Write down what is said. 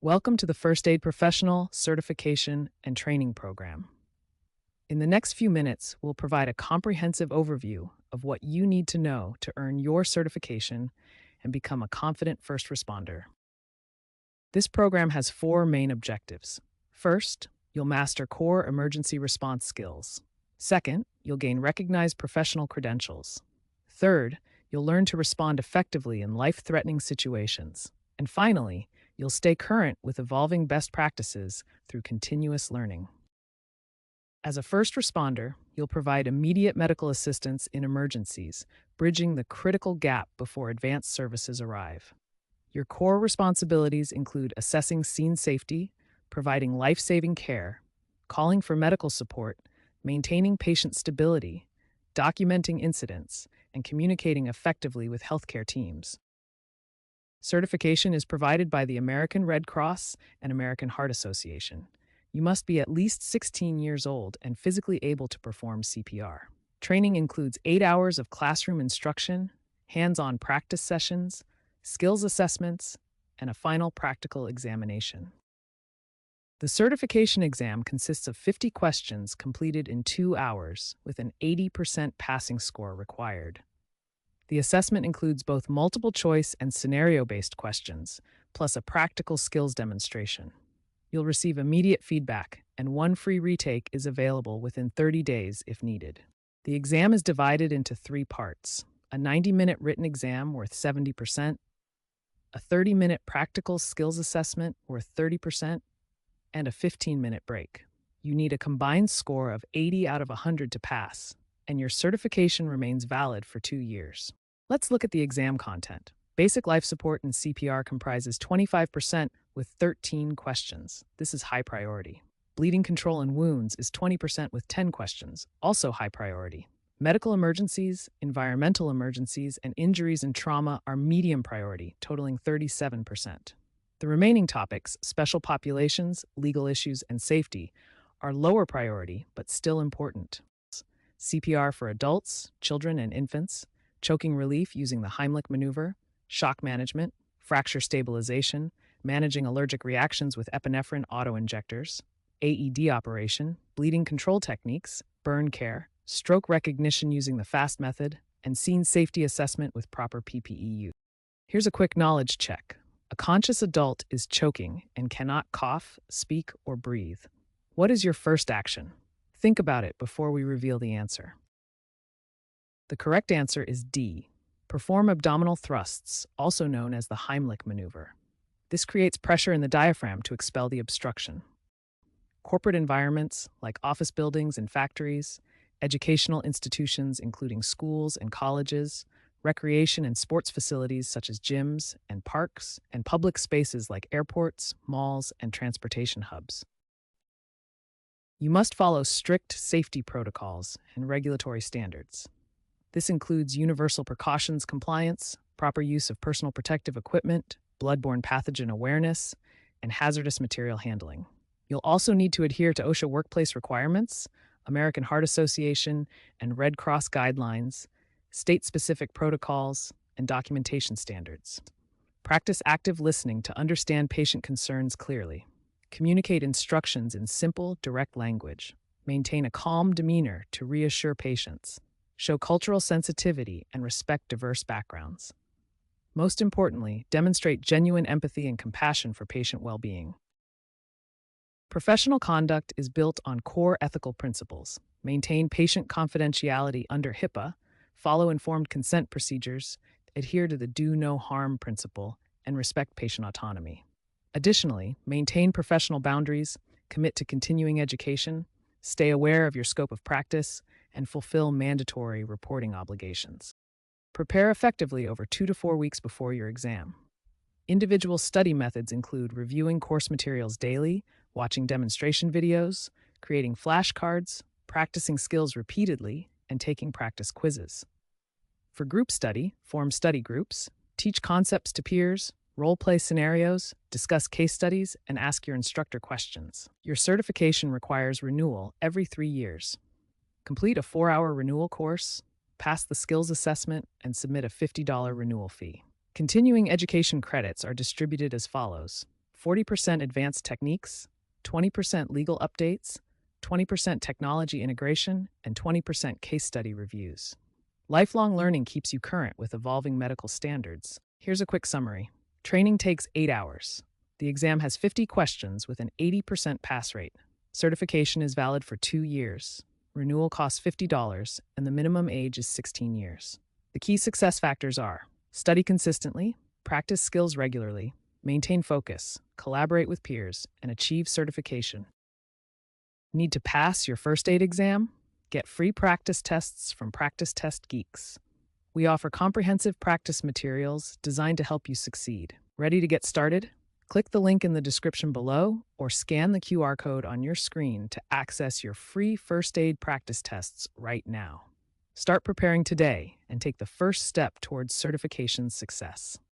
Welcome to the First Aid Professional Certification and Training Program. In the next few minutes, we'll provide a comprehensive overview of what you need to know to earn your certification and become a confident first responder. This program has four main objectives. First, you'll master core emergency response skills. Second, you'll gain recognized professional credentials. Third, you'll learn to respond effectively in life-threatening situations. And finally, you'll stay current with evolving best practices through continuous learning. As a first responder, you'll provide immediate medical assistance in emergencies, bridging the critical gap before advanced services arrive. Your core responsibilities include assessing scene safety, providing life-saving care, calling for medical support, maintaining patient stability, documenting incidents, and communicating effectively with healthcare teams. Certification is provided by the American Red Cross and American Heart Association. You must be at least 16 years old and physically able to perform CPR. Training includes 8 hours of classroom instruction, hands-on practice sessions, skills assessments, and a final practical examination. The certification exam consists of 50 questions completed in 2 hours with an 80% passing score required. The assessment includes both multiple choice and scenario-based questions, plus a practical skills demonstration. You'll receive immediate feedback, and one free retake is available within 30 days if needed. The exam is divided into 3 parts: a 90-minute written exam worth 70%, a 30-minute practical skills assessment worth 30%, and a 15-minute break. You need a combined score of 80 out of 100 to pass, and your certification remains valid for 2 years. Let's look at the exam content. Basic life support in CPR comprises 25% with 13 questions. This is high priority. Bleeding control and wounds is 20% with 10 questions, also high priority. Medical emergencies, environmental emergencies, and injuries and trauma are medium priority, totaling 37%. The remaining topics, special populations, legal issues, and safety, are lower priority but still important. CPR for adults, children, and infants, choking relief using the Heimlich maneuver, shock management, fracture stabilization, managing allergic reactions with epinephrine autoinjectors, AED operation, bleeding control techniques, burn care, stroke recognition using the FAST method, and scene safety assessment with proper PPE use. Here's a quick knowledge check. A conscious adult is choking and cannot cough, speak, or breathe. What is your first action? Think about it before we reveal the answer. The correct answer is D. Perform abdominal thrusts, also known as the Heimlich maneuver. This creates pressure in the diaphragm to expel the obstruction. Corporate environments, like office buildings and factories, educational institutions including schools and colleges, recreation and sports facilities such as gyms and parks, and public spaces like airports, malls, and transportation hubs. You must follow strict safety protocols and regulatory standards. This includes universal precautions compliance, proper use of personal protective equipment, bloodborne pathogen awareness, and hazardous material handling. You'll also need to adhere to OSHA workplace requirements, American Heart Association and Red Cross guidelines, state-specific protocols, and documentation standards. Practice active listening to understand patient concerns clearly. Communicate instructions in simple, direct language. Maintain a calm demeanor to reassure patients. Show cultural sensitivity and respect diverse backgrounds. Most importantly, demonstrate genuine empathy and compassion for patient well-being. Professional conduct is built on core ethical principles. Maintain patient confidentiality under HIPAA, follow informed consent procedures, adhere to the do no harm principle, and respect patient autonomy. Additionally, maintain professional boundaries, commit to continuing education, stay aware of your scope of practice, and fulfill mandatory reporting obligations. Prepare effectively over 2 to 4 weeks before your exam. Individual study methods include reviewing course materials daily, watching demonstration videos, creating flashcards, practicing skills repeatedly, and taking practice quizzes. For group study, form study groups, teach concepts to peers, role-play scenarios, discuss case studies, and ask your instructor questions. Your certification requires renewal every 3 years. Complete a 4-hour renewal course, pass the skills assessment, and submit a $50 renewal fee. Continuing education credits are distributed as follows: 40% advanced techniques, 20% legal updates, 20% technology integration, and 20% case study reviews. Lifelong learning keeps you current with evolving medical standards. Here's a quick summary. Training takes 8 hours. The exam has 50 questions with an 80% pass rate. Certification is valid for 2 years. Renewal costs $50, and the minimum age is 16 years. The key success factors are: study consistently, practice skills regularly, maintain focus, collaborate with peers, and achieve certification. Need to pass your first aid exam? Get free practice tests from Practice Test Geeks. We offer comprehensive practice materials designed to help you succeed. Ready to get started? Click the link in the description below or scan the QR code on your screen to access your free first aid practice tests right now. Start preparing today and take the first step towards certification success.